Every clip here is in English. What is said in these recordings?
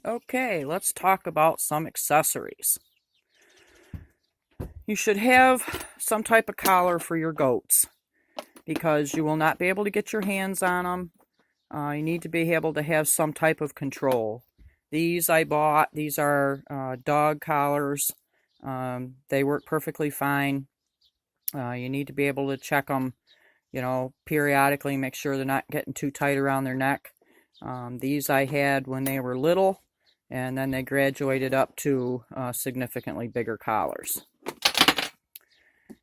Okay, let's talk about some accessories. You should have some type of collar for your goats because you will not be able to get your hands on them. You need to be able to have some type of control. These I bought. These are dog collars. They work perfectly fine. You need to be able to check them, periodically, make sure they're not getting too tight around their neck. These I had when they were little, and then they graduated up to significantly bigger collars.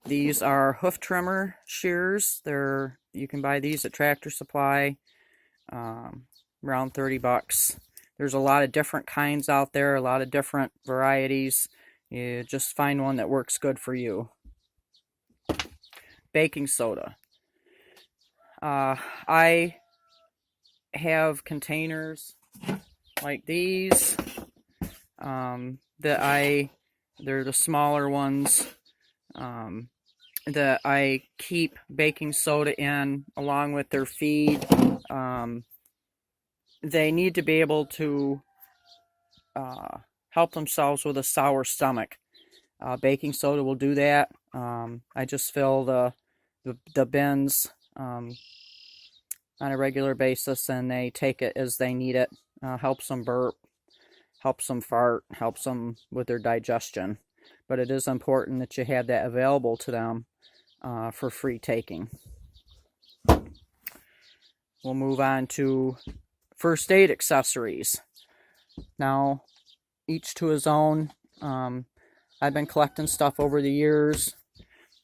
These are hoof trimmer shears. You can buy these at Tractor Supply, around 30 bucks. There's a lot of different kinds out there, a lot of different varieties. You just find one that works good for you. Baking soda. I have containers like these they're the smaller ones that I keep baking soda in along with their feed. They need to be able to help themselves with a sour stomach. Baking soda will do that. I just fill the bins on a regular basis, and they take it as they need it. Helps them burp, helps them fart, helps them with their digestion. But it is important that you have that available to them for free taking. We'll move on to first aid accessories. Now, each to his own. I've been collecting stuff over the years.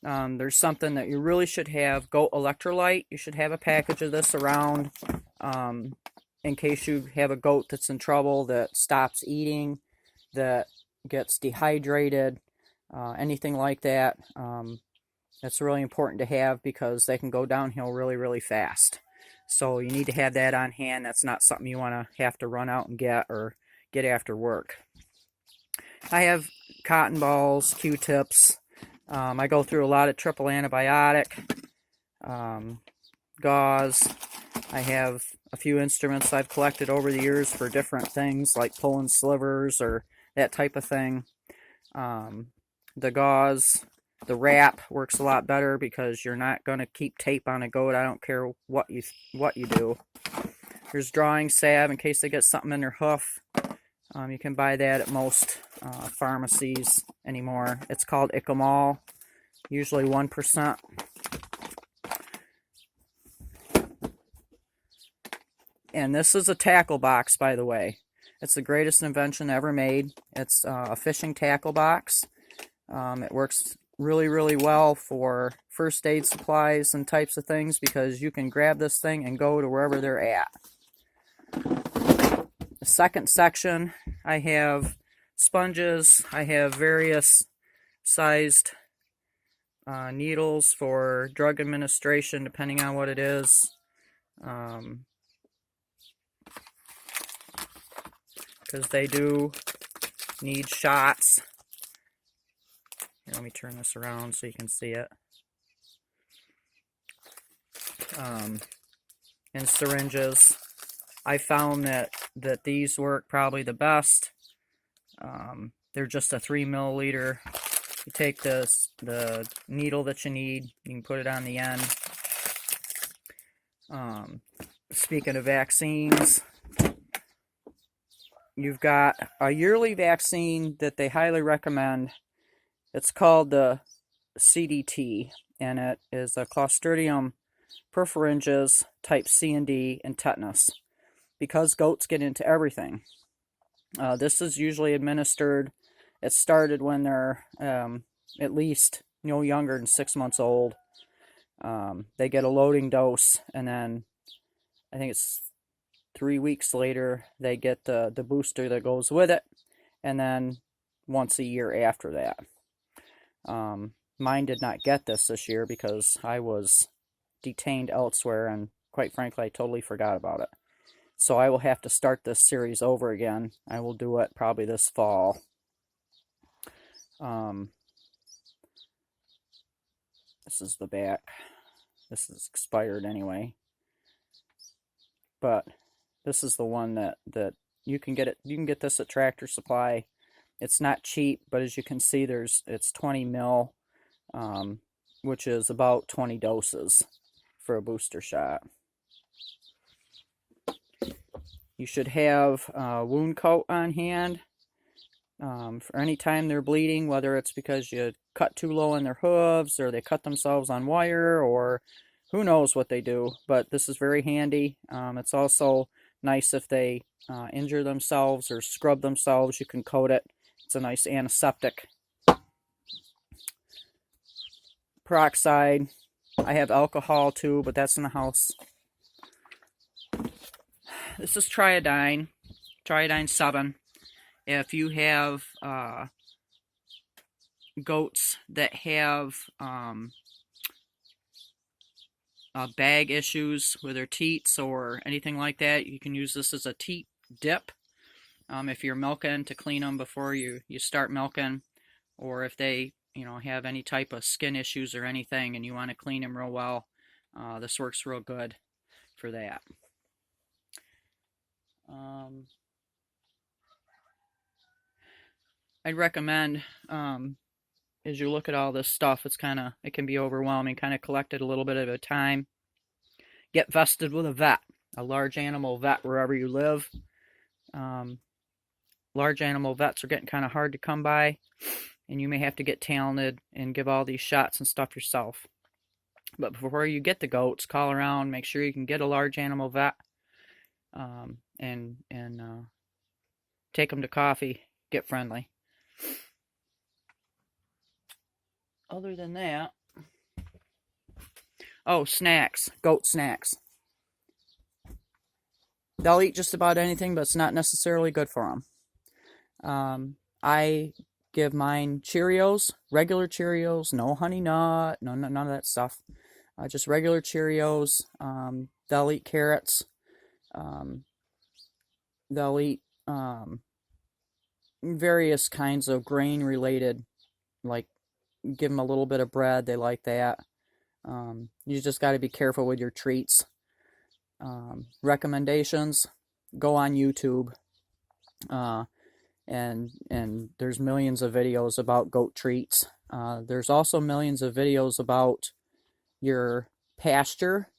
There's something that you really should have. Goat electrolyte. You should have a package of this around in case you have a goat that's in trouble, that stops eating, that gets dehydrated, anything like that. That's really important to have because they can go downhill really, really fast. So you need to have that on hand. That's not something you want to have to run out and get or get after work. I have cotton balls, Q-tips. I go through a lot of triple antibiotic, gauze. I have a few instruments I've collected over the years for different things like pulling slivers or that type of thing. The gauze, the wrap works a lot better because you're not going to keep tape on a goat. I don't care what you do. There's drawing salve in case they get something in their hoof. You can buy that at most pharmacies anymore. It's called Icamol, usually 1%. And this is a tackle box, by the way. It's the greatest invention ever made. It's a fishing tackle box. It works really, really well for first aid supplies and types of things because you can grab this thing and go to wherever they're at. The second section, I have sponges. I have various sized needles for drug administration, depending on what it is. Because they do need shots. Here, let me turn this around so you can see it. And syringes. I found that these work probably the best. They're just a 3 milliliter. You take the needle that you need, you can put it on the end. Speaking of vaccines, you've got a yearly vaccine that they highly recommend. It's called the CDT, and it is a Clostridium perfringens type C and D and tetanus, because goats get into everything. This is usually administered. It started when they're at least younger than 6 months old. They get a loading dose, and then I think it's 3 weeks later they get the booster that goes with it, and then once a year after that. Mine did not get this year because I was detained elsewhere, and quite frankly I totally forgot about it. So I will have to start this series over again. I will do it probably this fall. This is the back. This is expired anyway. But this is the one that you can get it. You can get this at Tractor Supply. It's not cheap, but as you can see, it's 20 mil, which is about 20 doses for a booster shot. You should have a wound coat on hand for any time they're bleeding, whether it's because you cut too low in their hooves or they cut themselves on wire or who knows what they do. But this is very handy. It's also nice if they injure themselves or scrub themselves, you can coat it. It's a nice antiseptic. Peroxide. I have alcohol too, but that's in the house. This is Triodine, Triodine 7. If you have goats that have bag issues with their teats or anything like that, you can use this as a teat dip. If you're milking to clean them before you start milking, or if they have any type of skin issues or anything and you want to clean them real well, this works real good for that. I'd recommend, as you look at all this stuff, it can be overwhelming. Kind of collect it a little bit at a time. Get vested with a vet, a large animal vet wherever you live. Large animal vets are getting kind of hard to come by, and you may have to get talented and give all these shots and stuff yourself. But before you get the goats, call around, make sure you can get a large animal vet, and take them to coffee, get friendly. Other than that, snacks, goat snacks. They'll eat just about anything, but it's not necessarily good for them. I give mine Cheerios, regular Cheerios, no Honey Nut, none of that stuff. Just regular Cheerios. They'll eat carrots. They'll eat various kinds of grain-related, like give them a little bit of bread. They like that. You just got to be careful with your treats. Recommendations, go on YouTube. And there's millions of videos about goat treats. There's also millions of videos about your pasture,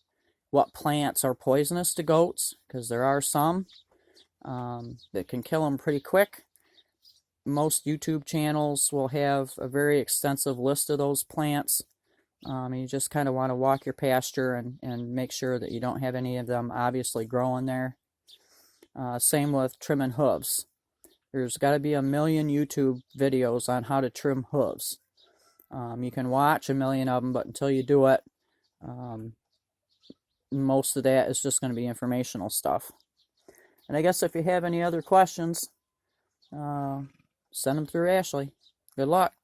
what plants are poisonous to goats, because there are some that can kill them pretty quick. Most YouTube channels will have a very extensive list of those plants. You just kind of want to walk your pasture and make sure that you don't have any of them obviously growing there. Same with trimming hooves. There's got to be a million YouTube videos on how to trim hooves. You can watch a million of them, but until you do it, most of that is just going to be informational stuff. And I guess if you have any other questions, send them through Ashley. Good luck.